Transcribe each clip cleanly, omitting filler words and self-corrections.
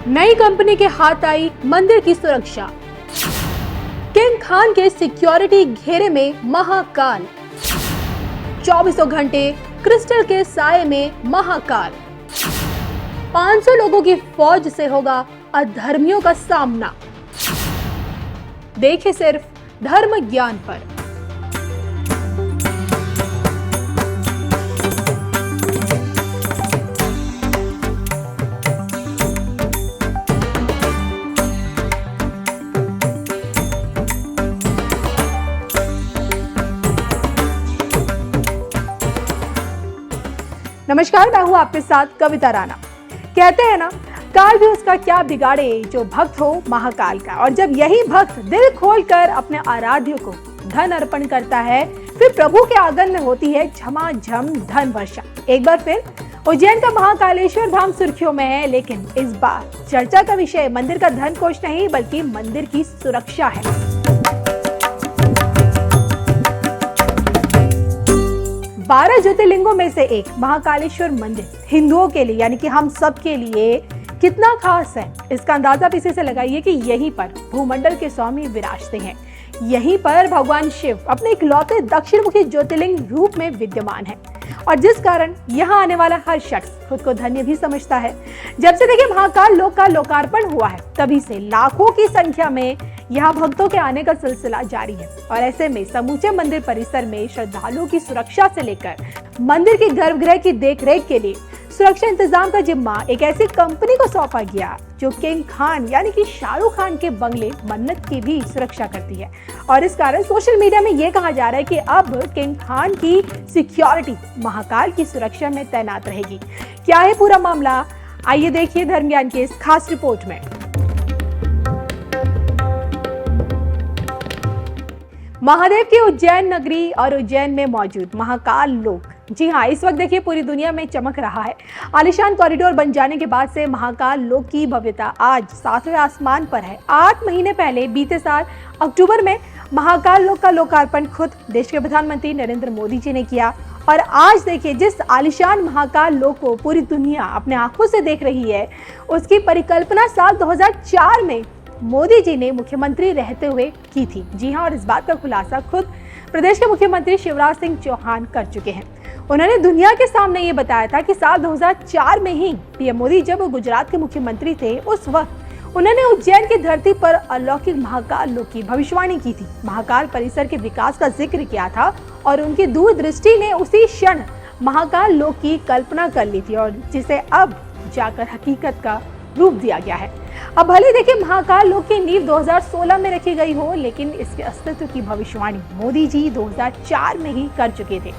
नई कंपनी के हाथ आई मंदिर की सुरक्षा। किंग खान के सिक्योरिटी घेरे में महाकाल। 24 घंटे क्रिस्टल के साये में महाकाल। 500 लोगों की फौज से होगा अधर्मियों का सामना। देखिए सिर्फ धर्म ज्ञान पर। नमस्कार, मैं हूं आपके साथ कविता राणा। कहते हैं ना, काल भी उसका क्या बिगाड़े जो भक्त हो महाकाल का। और जब यही भक्त दिल खोलकर अपने आराध्य को धन अर्पण करता है, फिर प्रभु के आंगन में होती है झमाझम धन वर्षा। एक बार फिर उज्जैन का महाकालेश्वर धाम सुर्खियों में है, लेकिन इस बार चर्चा का विषय मंदिर का धन कोष नहीं बल्कि मंदिर की सुरक्षा है। 12 ज्योतिर्लिंगों में से एक महाकालेश्वर मंदिर हिंदुओं के लिए यानी कि हम सब के लिए कितना खास है, इसका अंदाजा आप इसी से लगाइए कि यहीं पर भूमंडल के स्वामी विराजते हैं। यहीं पर भगवान शिव अपने इकलौते दक्षिण मुखी ज्योतिर्लिंग रूप में विद्यमान है और जिस कारण यहाँ आने वाला हर शख्स खुद को धन्य भी समझता है। जब से देखिए महाकाल लोक का लोकार्पण हुआ है, तभी से लाखों की संख्या में यहाँ भक्तों के आने का सिलसिला जारी है। और ऐसे में समूचे मंदिर परिसर में श्रद्धालुओं की सुरक्षा से लेकर मंदिर के गर्भगृह की देखरेख के लिए सुरक्षा इंतजाम का जिम्मा एक ऐसी कंपनी को सौंपा गया जो किंग खान यानी कि शाहरुख खान के बंगले मन्नत की भी सुरक्षा करती है। और इस कारण सोशल मीडिया में ये कहा जा रहा है कि अब किंग खान की सिक्योरिटी महाकाल की सुरक्षा में तैनात रहेगी। क्या है पूरा मामला, आइए देखिए धर्म ज्ञान की इस खास रिपोर्ट में। महादेव की उज्जैन नगरी और उज्जैन में मौजूद महाकाल लोक, जी हाँ, इस वक्त देखिए पूरी दुनिया में चमक रहा है। आलीशान कॉरिडोर बन जाने के बाद से महाकाल लोक की भव्यता आज 7वें आसमान पर है। 8 महीने पहले बीते साल अक्टूबर में महाकाल लोक का लोकार्पण खुद देश के प्रधानमंत्री नरेंद्र मोदी जी ने किया। और आज देखिए जिस आलीशान महाकाल लोक को पूरी दुनिया अपने आंखों से देख रही है, उसकी परिकल्पना साल 2004 में मोदी जी ने मुख्यमंत्री रहते हुए की थी। जी हाँ, और इस बात का खुलासा खुद प्रदेश के मुख्यमंत्री शिवराज सिंह चौहान कर चुके हैं। उन्होंने दुनिया के सामने ये बताया था कि साल 2004 में ही पीएम मोदी जब गुजरात के मुख्यमंत्री थे, उस वक्त उन्होंने उज्जैन की धरती पर अलौकिक महाकाल लोक की भविष्यवाणी की थी। महाकाल परिसर के विकास का जिक्र किया था और उनकी दूरदृष्टि ने उसी क्षण महाकाल लोक की कल्पना कर ली थी और जिसे अब जाकर हकीकत का रूप दिया गया है। अब भले देखिए महाकाल लोक की नींव 2016 में रखी गई हो, लेकिन इसके अस्तित्व की भविष्यवाणी मोदी जी 2004 में ही कर चुके थे।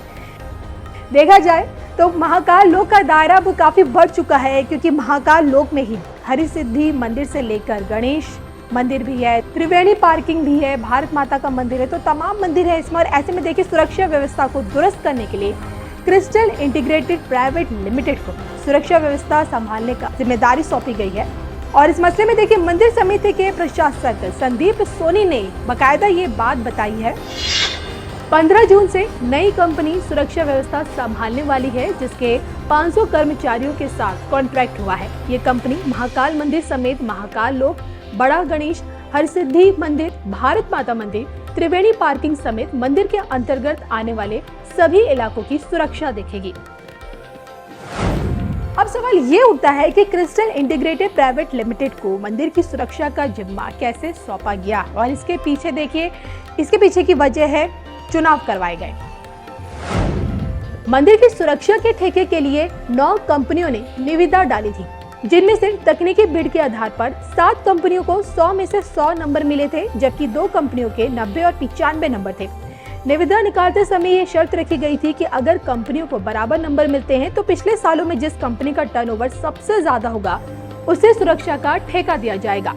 देखा जाए तो महाकाल लोक का दायरा अब काफी बढ़ चुका है, क्योंकि महाकाल लोक में ही हरिसिद्धि मंदिर से लेकर गणेश मंदिर भी है, त्रिवेणी पार्किंग भी है, भारत माता का मंदिर है, तो तमाम मंदिर है इसमें। और ऐसे में देखिए सुरक्षा व्यवस्था को दुरुस्त करने के लिए क्रिस्टल इंटीग्रेटेड प्राइवेट लिमिटेड को सुरक्षा व्यवस्था संभालने का जिम्मेदारी सौंपी गई है। और इस मसले में देखिए मंदिर समिति के प्रशासक संदीप सोनी ने बकायदा ये बात बताई है। 15 जून से नई कंपनी सुरक्षा व्यवस्था संभालने वाली है, जिसके 500 कर्मचारियों के साथ कॉन्ट्रैक्ट हुआ है। ये कंपनी महाकाल मंदिर समेत महाकाल लोक, बड़ा गणेश, हरसिद्धि मंदिर, भारत माता मंदिर, त्रिवेणी पार्किंग समेत मंदिर के अंतर्गत आने वाले सभी इलाकों की सुरक्षा देखेगी। अब सवाल ये उठता है कि क्रिस्टल इंटीग्रेटेड प्राइवेट लिमिटेड को मंदिर की सुरक्षा का जिम्मा कैसे सौंपा गया, और इसके पीछे देखिए, इसके पीछे की वजह है चुनाव करवाए गए। मंदिर की सुरक्षा के ठेके के लिए 9 कंपनियों ने निविदा डाली थी, जिनमें से तकनीकी बिड के आधार पर 7 कंपनियों को 100 में से 100 नंबर मिले थे, जबकि 2 कंपनियों के 90 और 95 नंबर थे। निविदा निकालते समय ये शर्त रखी गई थी कि अगर कंपनियों को बराबर नंबर मिलते हैं तो पिछले सालों में जिस कंपनी का टर्नओवर सबसे ज्यादा होगा उसे सुरक्षा का ठेका दिया जाएगा।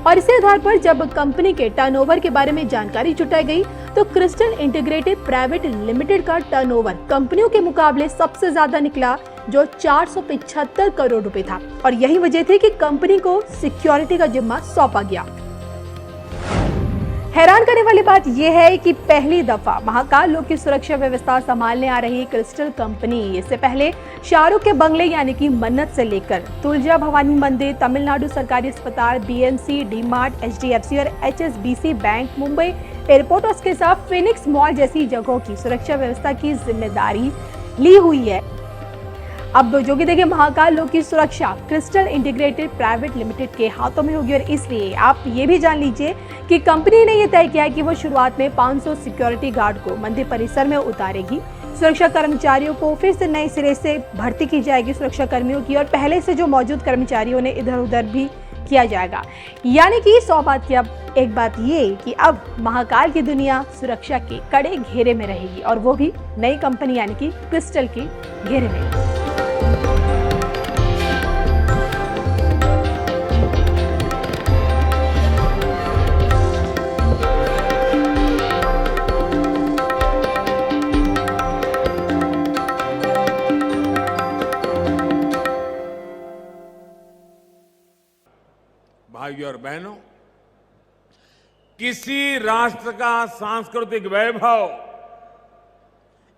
और इसी आधार पर जब कंपनी के टर्नओवर के बारे में जानकारी जुटाई गई तो क्रिस्टल इंटीग्रेटेड प्राइवेट लिमिटेड का टर्नओवर कंपनियों के मुकाबले सबसे ज्यादा निकला, जो 475 करोड़ रुपए था। और यही वजह थी कि कंपनी को सिक्योरिटी का जिम्मा सौंपा गया। हैरान करने वाली बात यह है कि पहली दफा महाकाल लोक की सुरक्षा व्यवस्था संभालने आ रही क्रिस्टल कंपनी इससे पहले शाहरुख के बंगले यानी कि मन्नत से लेकर तुलजा भवानी मंदिर, तमिलनाडु सरकारी अस्पताल, बीएमसी, डी मार्ट, एचडीएफसी और एचएसबीसी बैंक, मुंबई एयरपोर्ट और उसके साथ फिनिक्स मॉल जैसी जगहों की सुरक्षा व्यवस्था की जिम्मेदारी ली हुई है। अब जो कि देखिए महाकाल लोक की सुरक्षा क्रिस्टल इंटीग्रेटेड प्राइवेट लिमिटेड के हाथों में होगी और इसलिए आप ये भी जान लीजिए कि कंपनी ने ये तय किया है कि वो शुरुआत में 500 सिक्योरिटी गार्ड को मंदिर परिसर में उतारेगी। सुरक्षा कर्मचारियों को फिर से नए सिरे से भर्ती की जाएगी सुरक्षा कर्मियों की, और पहले से जो मौजूद कर्मचारियों ने इधर उधर भी किया जाएगा। यानी कि 100 बात की अब एक बात ये कि अब महाकाल की दुनिया सुरक्षा के कड़े घेरे में रहेगी और वो भी नई कंपनी यानी कि क्रिस्टल के घेरे में। भाइयों और बहनों, किसी राष्ट्र का सांस्कृतिक वैभव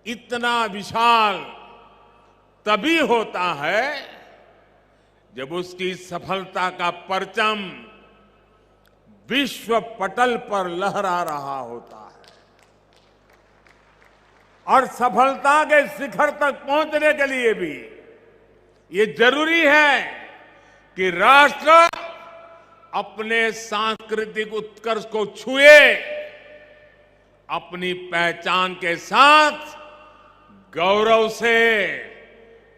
इतना विशाल तभी होता है जब उसकी सफलता का परचम विश्व पटल पर लहरा रहा होता है। और सफलता के शिखर तक पहुंचने के लिए भी ये जरूरी है कि राष्ट्र अपने सांस्कृतिक उत्कर्ष को छुए, अपनी पहचान के साथ गौरव से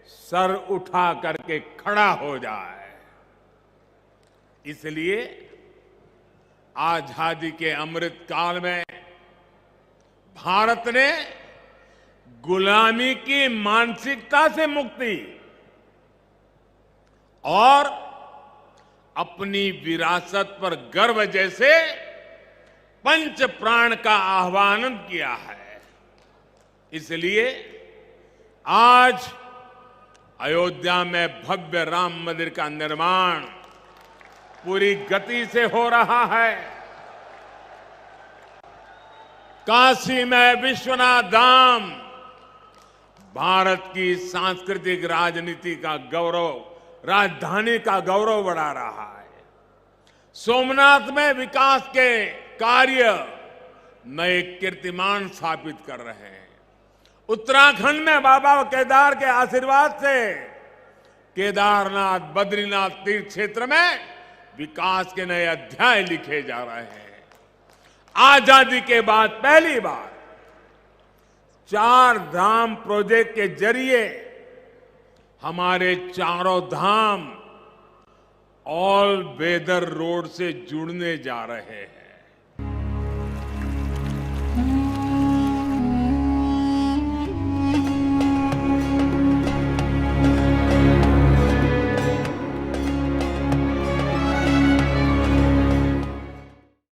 सर उठा करके खड़ा हो जाए। इसलिए आजादी के अमृत काल में भारत ने गुलामी की मानसिकता से मुक्ति और अपनी विरासत पर गर्व जैसे पंच प्राण का आह्वान किया है। इसलिए आज अयोध्या में भव्य राम मंदिर का निर्माण पूरी गति से हो रहा है। काशी में विश्वनाथ धाम भारत की सांस्कृतिक राजनीति का गौरव, राजधानी का गौरव बढ़ा रहा है। सोमनाथ में विकास के कार्य नए कीर्तिमान स्थापित कर रहे हैं। उत्तराखंड में बाबा केदार के आशीर्वाद से केदारनाथ, बद्रीनाथ तीर्थ क्षेत्र में विकास के नए अध्याय लिखे जा रहे हैं। आजादी के बाद पहली बार 4 धाम प्रोजेक्ट के जरिए हमारे चारों धाम ऑल वेदर रोड से जुड़ने जा रहे हैं।